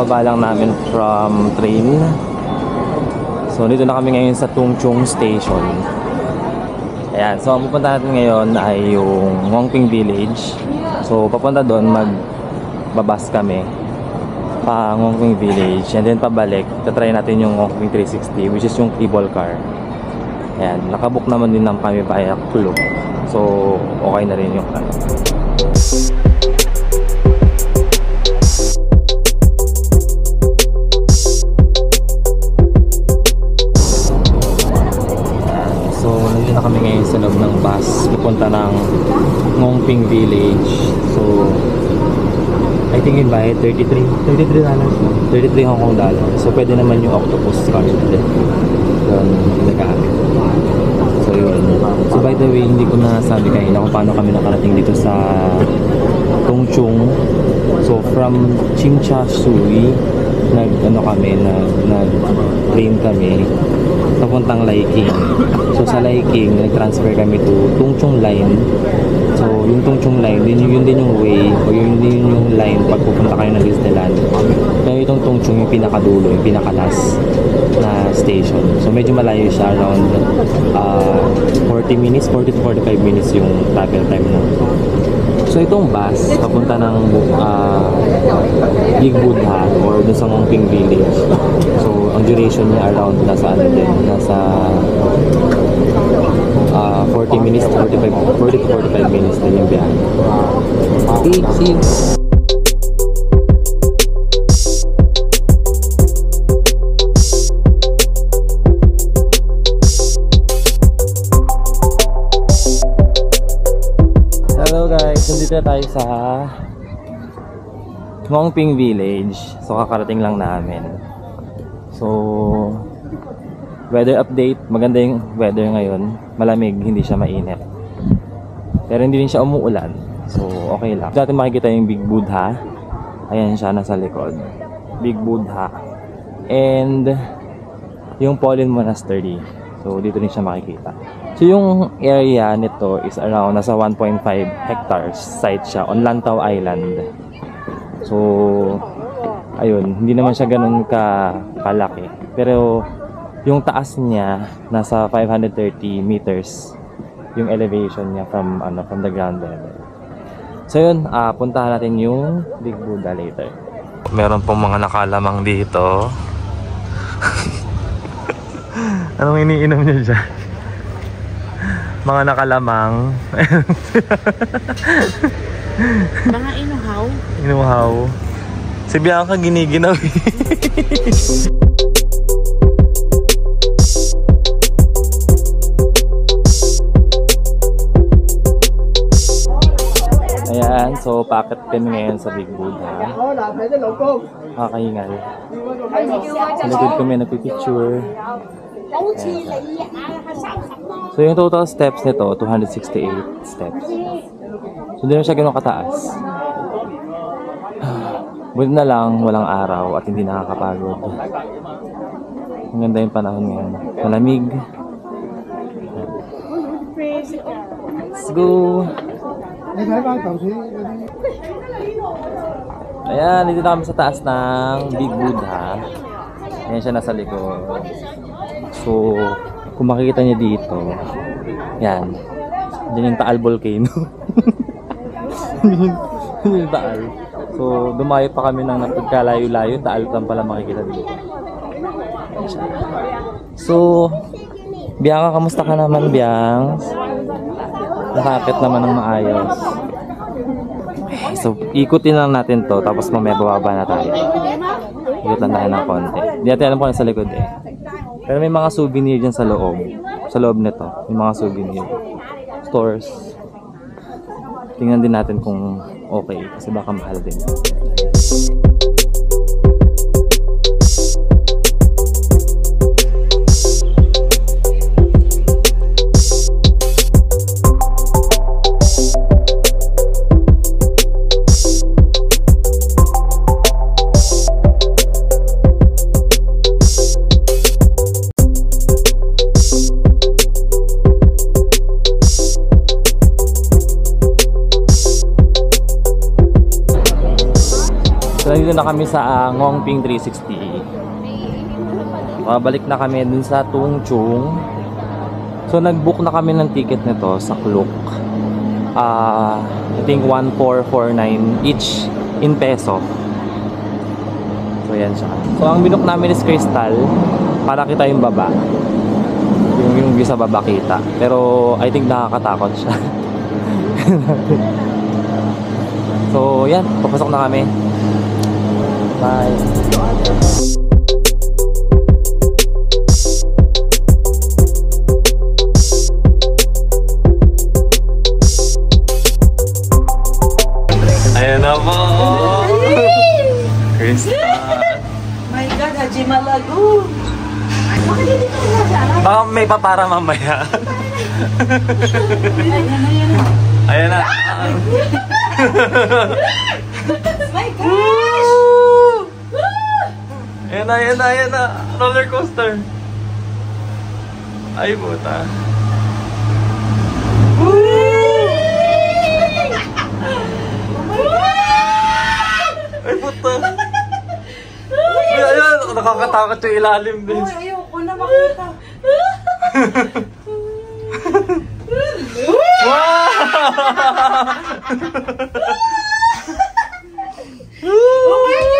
kakababa lang namin from train. So dito na kami ngayon sa Tung Chung Station. Ayan, so ang pupunta natin ngayon ay yung Hongping Village. So papunta doon, magbabas kami pa Hongping Village, and then pabalik, tatry natin yung Hongping 360, which is yung cable car. Ayan, nakabook naman din naman kami via Klook. So okay na rin yung ano. Nandito na kami ngayon sa loob ng bus pupunta ng Hongping Village. So I think yung bayad $33 Hong Kong dollar. So pwede naman yung octopus card din doon nagkakamit. So yun. So by the way, hindi ko na sabi kanina kung paano kami nakarating dito sa Tung Chung. So from Tsim Sha Tsui, nag train kami papuntang Lai King. So sa Lai King, nag-transfer kami to Tung Chung Line. So yung Tung Chung Line, yun din yung way, o yun din yung line pag pupunta kayo ng Disneyland. Pero itong Tung Chung yung pinakadulo, yung pinaka-last na station. So medyo malayo siya, around 40 to 45 minutes yung travel time na. So itong bus, papunta ng Big Buddha or dun sa Hongping Village. So ang duration niya around nasa 40 minutes to 45 minutes din yung biyahe. Okay, see you! Hello guys, nandito na tayo sa Hongping Village. So kakarating lang namin. So weather update, maganda yung weather ngayon. Malamig, hindi siya mainit. Pero hindi rin siya umuulan. So okay lang. Dito natin makikita yung Big Buddha. Ayan siya, nasa likod. Big Buddha. And yung Pollen Monastery. So dito rin siya makikita. So yung area nito is around nasa 1.5 hectares site siya on Lantau Island. So ayun, hindi naman siya ganun kalaki. Pero yung taas niya nasa 530 meters yung elevation niya from the ground level. So yun, puntahan natin yung Big Buddha later. Meron pong mga nakalamang dito. Anong iniinom niyo dyan? Mga nakalamang. Mga inuhaw. Inuhaw. Si Bianca giniginaw. Ayan, so packet kami ngayon sa Big Buddha. Kakahingal. Sa likod kami nagpipicture. So yung total steps nito, 268 steps. So hindi na siya gano'ng kataas. Buti na lang, walang araw at hindi nakakapagod. Ang ganda yung panahon ngayon. Malamig. Let's go! Ayan, dito na kami sa taas ng Big Buddha. Ayan siya nasa likod. So, kung makikita niyo dito, yan. Diyan yung Taal Volcano. Yung Taal. So, dumayo pa kami ng napagkalayo-layo. Taal lang pala makikita dito. So, Bianca, kamusta ka naman, Biang? Nakakit naman ng maayos. So, ikutin lang natin to. Tapos mamaya bababa na tayo. Ikutan tayo ng konti. Hindi natin alam kung ano sa likod eh. Pero may mga souvenir dyan sa loob. Sa loob nito, may mga souvenir stores. Tingnan din natin kung okay. Kasi baka mahal din. So, nandito na kami sa Ngongping 360. Babalik na kami dun sa Tung Chung. So, nag-book na kami ng ticket nito sa Klook. I think 1,449 each in peso. So, yan siya. So, ang binook namin is Crystal para kita yung baba. Yung view sa baba kita. Pero, I think nakakatakot siya. So, yan. Papasok na kami. Bye. Ayan na po! Krista! My God, Haji Malago! Bakit hindi ka nasa? Baka may papara mamaya. Ayan na! My gosh! Ayan na, ayan na, ayan na! Roller coaster! Ay, puta! Ay, puta! Ay, ayan! Nakakatakot yung ilalim din. Uy, ayoko na makita. Oh my God!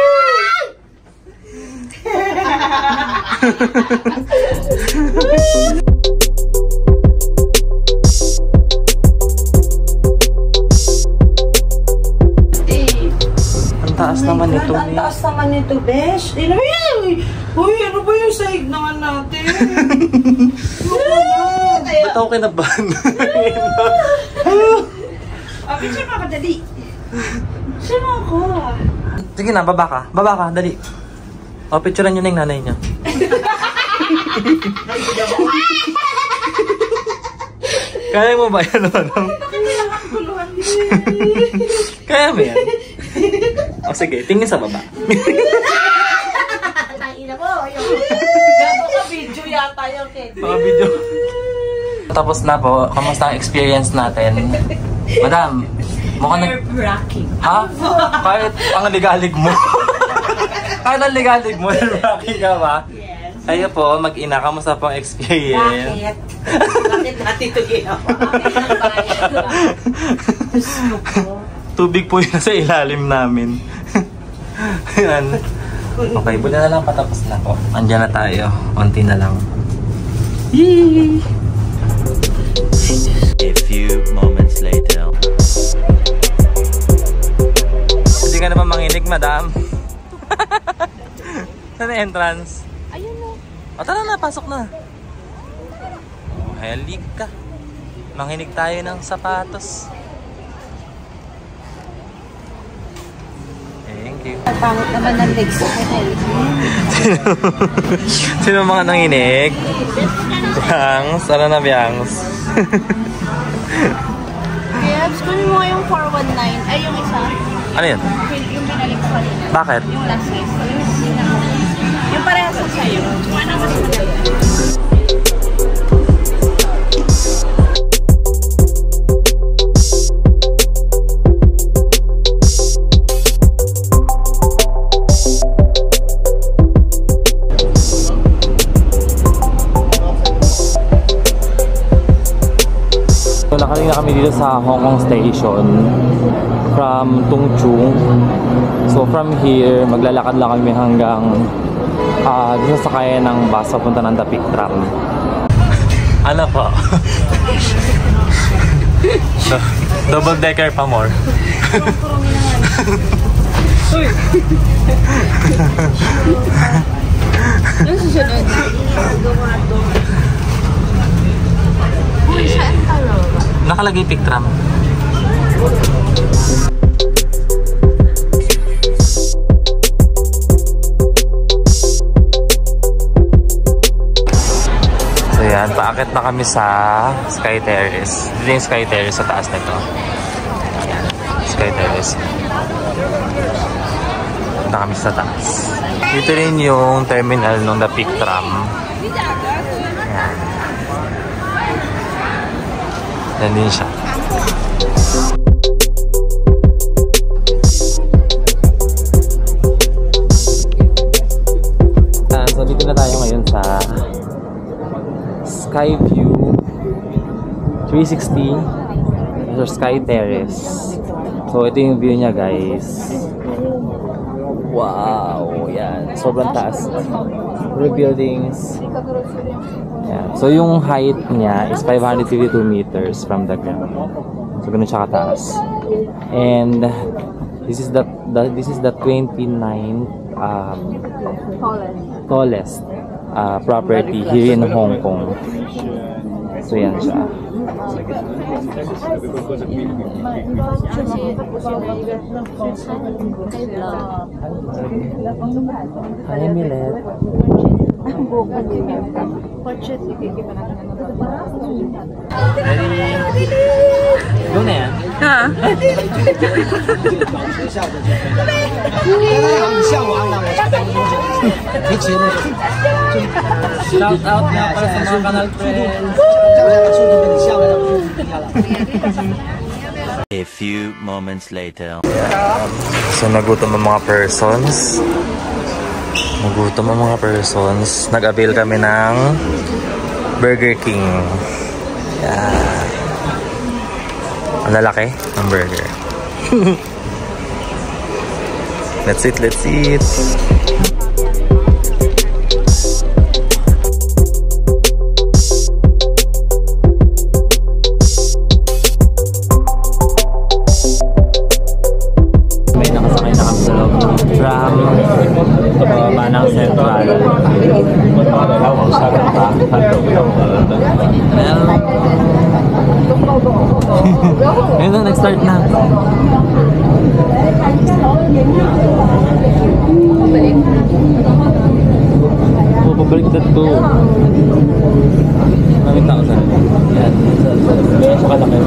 Ang taas naman nito. Ang taas naman nito, besh. Uy, ano ba yung sahig naman natin? Ba't ako kinabahan? Picture mo ako, dali. Picture mo ako. Sige na, baba ka. Baba ka, dali. O, picturean nyo na yung nanay niya. Kaya mo ba yan? Kaya mo yan? O sige, tingin sa baba. Tangina mo, gago ka video yata yung kid. Mga video. Tapos na po, kamusta ang experience natin? Madam, mukhang Nerve-wracking. Ha? Kahit ang ligalig mo. Kahit ang ligalig mo, nerve-wracking ka ba? Yes. Kayo po, mag-ina, kamusta po ang experience? Bakit? Bakit natin ito ginawa? Gusto ko. Tubig po yun sa ilalim namin. Yan. Okay, buti na lang patapos na po. Andiyan na tayo. Unti na lang. Yee! A few moments later. Hindi ka na ba manginig, madam? Saan ang entrance? Ayun o. O tara na, pasok na. Oh, halik ka. Manginig tayo ng sapatos. Thank you. Pangit naman ng legs ko. Sino mga nanginig? Biangs? Ano na, Biangs? Kebs, kunin mo nga yung 419. Ay, yung isa. Ano yun? Yung binalik ko kanina. Bakit? Yung last size. Yung parehas sa sa'yo. Ano mas maganda? So, nakaling na kami dito sa Hong Kong Station from Tung Chung. So, from here, maglalakad lang kami hanggang dito sa kaya ng bus papunta ng Dapik Tram. Ano po? Double decker pa more. Yung susunod. Uy, saan tayo? Nakalagay pick tram. So yan, paakit na kami sa Sky Terrace. Dito yung Sky Terrace sa taas nito. Yan, Sky Terrace. Punta kami sa taas. Dito rin yung terminal ng The Peak Tram. Yan. Yan din siya. 360 sa Sky Terrace. So, ito yung view niya, guys. Wow! Yan. Sobrang taas. Three buildings. Yan. So, yung height niya is 552 meters from the ground. So, ganun siya kataas. And this is the 29th tallest property here in Hong Kong. So, yan siya. Hi, Milet. Ready? Go na yan? Shout out na para sa mga kanal friends. A few moments later. So, nagutom ang mga persons. Nag-avail kami ng Burger King. Yeah. Ang lalaki ng burger. Let's eat. May nakasakay na kami sa loob ng tram. Pababa ng Central. Ayun na, nag-start na. Oh, pabaliktad to. Maraming tao sa yan. Sa kalaki.